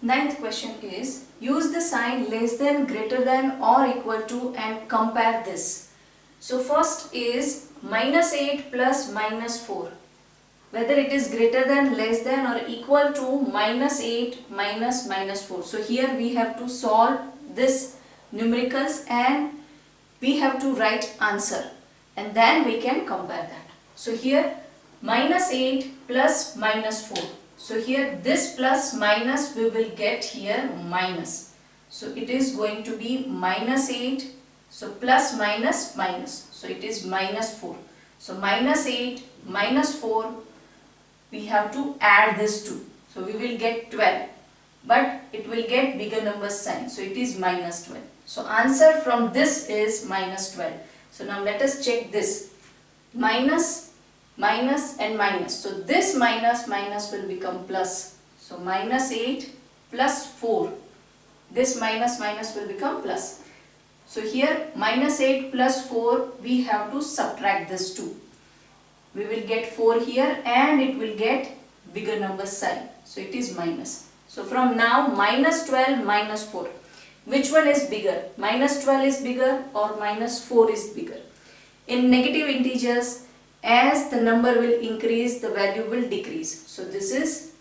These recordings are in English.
Ninth question is, use the sign less than, greater than or equal to and compare this. So first is minus 8 plus minus 4. Whether it is greater than, less than or equal to minus 8 minus minus 4. So here we have to solve this numericals and we have to write answer and then we can compare that. So here minus 8 plus minus 4. So here this plus minus we will get here minus. So it is going to be minus 8. So plus minus minus. So it is minus 4. So minus 8 minus 4 we have to add this 2. So we will get 12. But it will get bigger number sign. So it is minus 12. So answer from this is minus 12. So now let us check this. Minus, minus and minus. So this minus, minus will become plus. So minus 8 plus 4. This minus, minus will become plus. So here minus 8 plus 4 we have to subtract this 2. We will get 4 here and it will get bigger number sign. So it is minus. So from now minus 12 minus 4. Which one is bigger? Minus 12 is bigger or minus 4 is bigger? In negative integers, as the number will increase, the value will decrease. So this is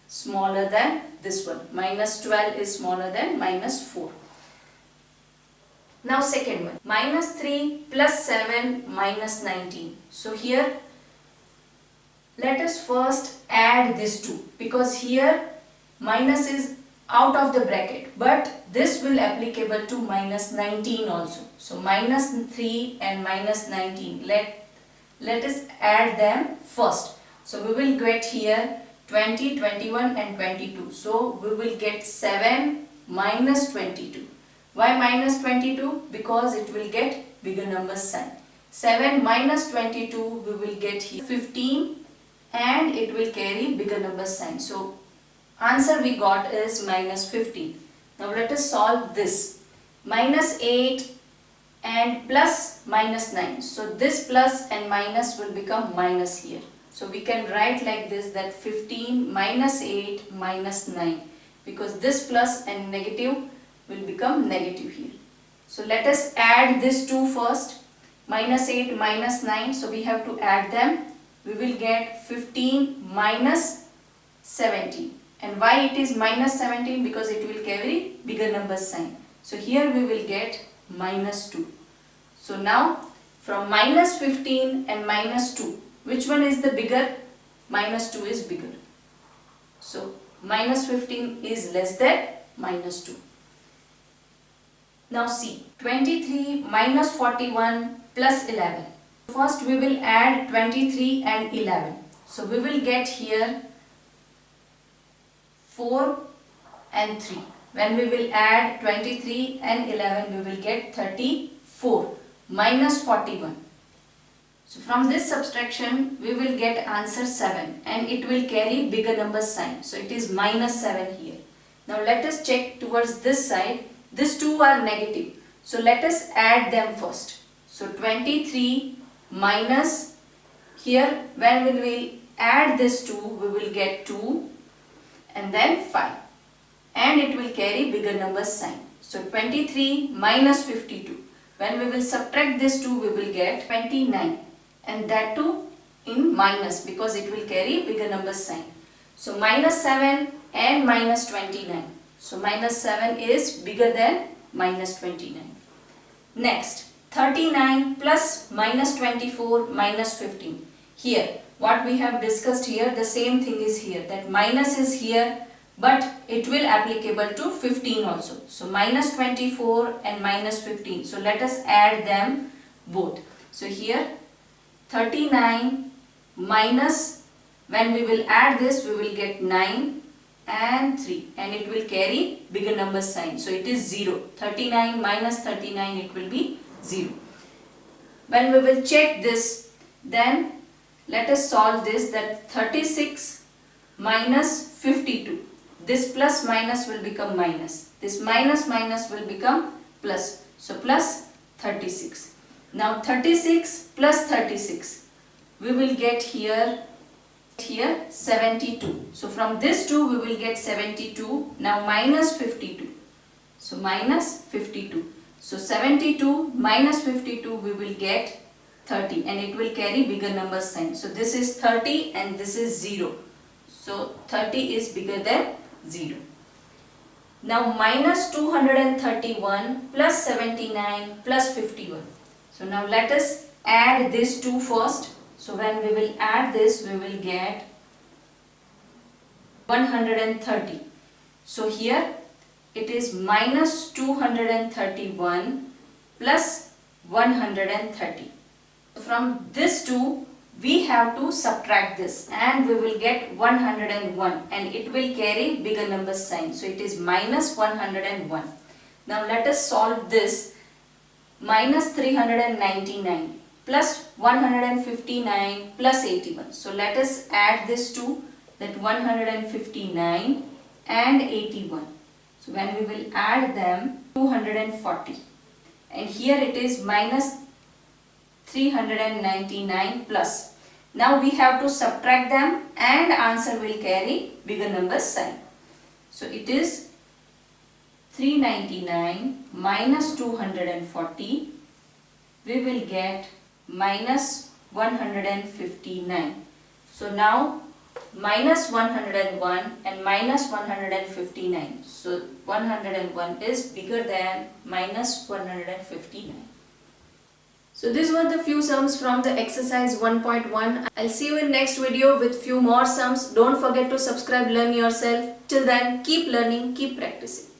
smaller than this one. Minus 12 is smaller than minus 4. Now second one. Minus 3 plus 7 minus 19. So here let us first add this 2 because here minus is out of the bracket, but this will applicable to minus 19 also. So minus 3 and minus 19. Let us add them first. So we will get here 20, 21 and 22. So we will get 7 minus 22. Why minus 22? Because it will get bigger number sign. 7 minus 22 we will get here 15 and it will carry bigger number sign. So answer we got is minus 15. Now let us solve this. Minus 8 and plus minus 9. So this plus and minus will become minus here. So we can write like this, that 15 minus 8 minus 9, because this plus and negative will become negative here. So let us add this 2 first. Minus 8 minus 9. So we have to add them. We will get 15 minus 17. And why it is minus 17? Because it will carry bigger number sign. So here we will get minus 2. So now from minus 15 and minus 2, which one is the bigger? Minus 2 is bigger. So minus 15 is less than minus 2. Now see, 23 minus 41 plus 11. First we will add 23 and 11. So we will get here 4 and 3. When we will add 23 and 11, we will get 34 minus 41. So from this subtraction, we will get answer 7 and it will carry bigger number sign. So it is minus 7 here. Now let us check towards this side. These two are negative. So let us add them first. So 23 minus, here when we will add this 2, we will get 2 and then 5. And it will carry bigger number sign. So 23 minus 52. When we will subtract this 2, we will get 29. And that too in minus, because it will carry bigger number sign. So minus 7 and minus 29. So minus 7 is bigger than minus 29. Next, 39 plus minus 24 minus 15. Here, what we have discussed here, the same thing is here. That minus is here, but it will applicable to 15 also. So minus 24 and minus 15. So let us add them both. So here 39 minus, when we will add this, we will get 9 and 3 and it will carry bigger number sign. So it is 0. 39 minus 39, it will be 0. When we will check this, then let us solve this, that 36 minus 52. This plus minus will become minus. This minus minus will become plus. So plus 36. Now 36 plus 36. We will get here here 72. So from this 2 we will get 72. Now minus 52. So minus 52. So 72 minus 52 we will get 30 and it will carry bigger number sign. So this is 30 and this is 0. So 30 is bigger than 0. Now minus 231 plus 79 plus 51. So now let us add this 2 first. So when we will add this, we will get 130. So here it is minus 231 plus 130. From this 2, we have to subtract this and we will get 101 and it will carry bigger number sign. So it is minus 101. Now let us solve this. Minus 399 plus 159 plus 81. So let us add this to that 159 and 81. So when we will add them, 240. And here it is minus 399 plus. Now we have to subtract them and answer will carry bigger number sign. So it is 399 minus 240. We will get minus 159. So now minus 101 and minus 159. So 101 is bigger than minus 159. So these were the few sums from the exercise 1.1. I'll see you in next video with few more sums. Don't forget to subscribe, learn yourself. Till then, keep learning, keep practicing.